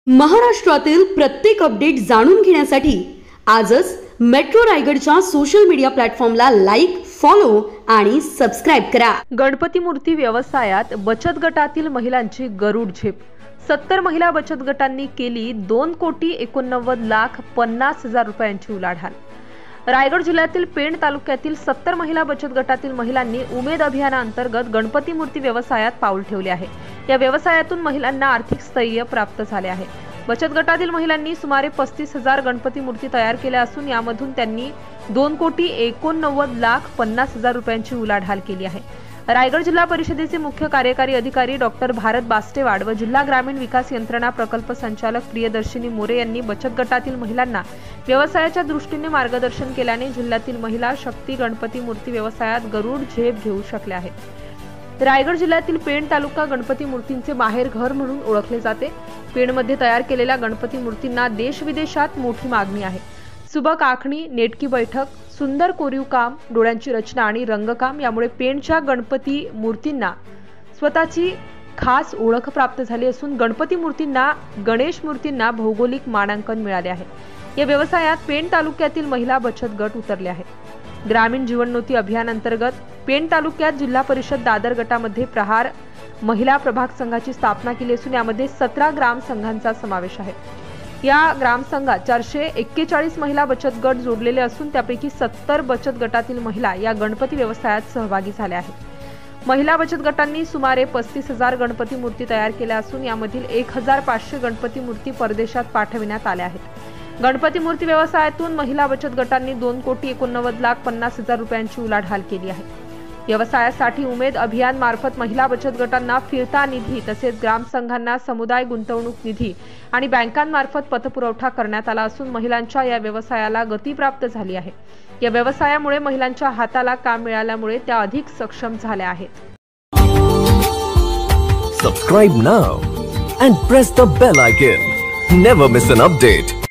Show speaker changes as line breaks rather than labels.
महाराष्ट्रातील प्रत्येक अपडेट जाणून घेण्यासाठी आजच मेट्रो रायगडच्या सोशल मीडिया प्लॅटफॉर्मला लाईक, फॉलो आणि सबस्क्राइब करा।
गणपती मूर्ती व्यवसायात बचत गटातील महिलांची गरुड झेप। 70 महिला बचत गटांनी केली 2,89,50,00,000 रुपयांची उलाढाल। रायगड जिल्ह्यातील पेण तालुक्यातील 70 महिला बचत गटातील महिलांनी उमेद अभियानांतर्गत गणपती मूर्ती व्यवसायात पाऊल ठेवले आहे। या व्यवसायातून महिलांना आर्थिक स्थैर्य प्राप्त झाले आहे। बचत गटातील महिलांनी सुमारे 35,000 गणपती मूर्ती तयार केल्या असून यामधून त्यांनी 2,89,50,00,000 रुपयांची उलाढाल केली आहे। रायगड जिल्हा परिषदेचे मुख्य कार्यकारी अधिकारी डॉक्टर भारत बास्टेवाड व जिल्हा ग्रामीण विकास यंत्रणा प्रकल्प संचालक प्रियदर्शिनी मोरे यांनी बचत गटातील महिलांना व्यवसायाच्या दृष्टीने मार्गदर्शन केल्याने जिल्ह्यातील महिला शक्ती गणपती मूर्ती व्यवसायात गरुड झेप घेऊ शकल्या आहेत। रायगड जिल्ह्यातील पेण तालुका गणपती मूर्तींचे माहेर घर म्हणून ओळखले जाते। पेणमध्ये तयार केलेल्या गणपती मूर्तींना देश विदेशात मोठी मागणी आहे। सुबक आखणी, नेटकी बैठक, सुंदर कोरीव काम, डोळ्यांची रचना आणि रंगकाम यामुळे पेणच्या गणपती मूर्तींना स्वतःची खास ओळख प्राप्त झाली असून गणपती मूर्तींना, गणेश मूर्तींना भौगोलिक मानांकन मिळाले आहे। या व्यवसायात पेण तालुक्यातील महिला बचत गट उतरले आहेत। ग्रामीण जीवनोन्नती अभियान अंतर्गत पेण तालुक्यात जिल्हा परिषद दादर गटामध्ये प्रहार महिला प्रभाग संघाची स्थापना केली असून यामध्ये 17 ग्राम संघांचा समावेश आहे। या ग्राम संघात 441 महिला बचत गट जोडलेले असून त्यापैकी 70 बचत गटातील महिला या गणपती व्यवसायात सहभागी झाल्या आहेत। महिला बचत गटांनी सुमारे 35,000 गणपती मूर्ती तयार केल्या असून यामधील 1,500 गणपती मूर्ती परदेशात पाठविण्यात आल्या आहेत। गणपती मूर्ती व्यवसायातून महिला बचत गटांनी 2,89,50,00,000 रुपयांची उलाढाल केली आहे। व्यवसायासाठी उमेद अभियान मार्फत महिला बचत गटांना फिरता निधी तसेच ग्रामसंघांना समुदाय गुंतवणूक निधी आणि बँकांमार्फत पतपुरवठा करण्यात आला असून महिलांच्या या व्यवसायाला गती प्राप्त झाली आहे। या व्यवसायामुळे महिलांच्या हाताला काम मिळाल्यामुळे त्या अधिक सक्षम झाल्या आहेत।
Subscribe now and press the bell icon. Never miss an update.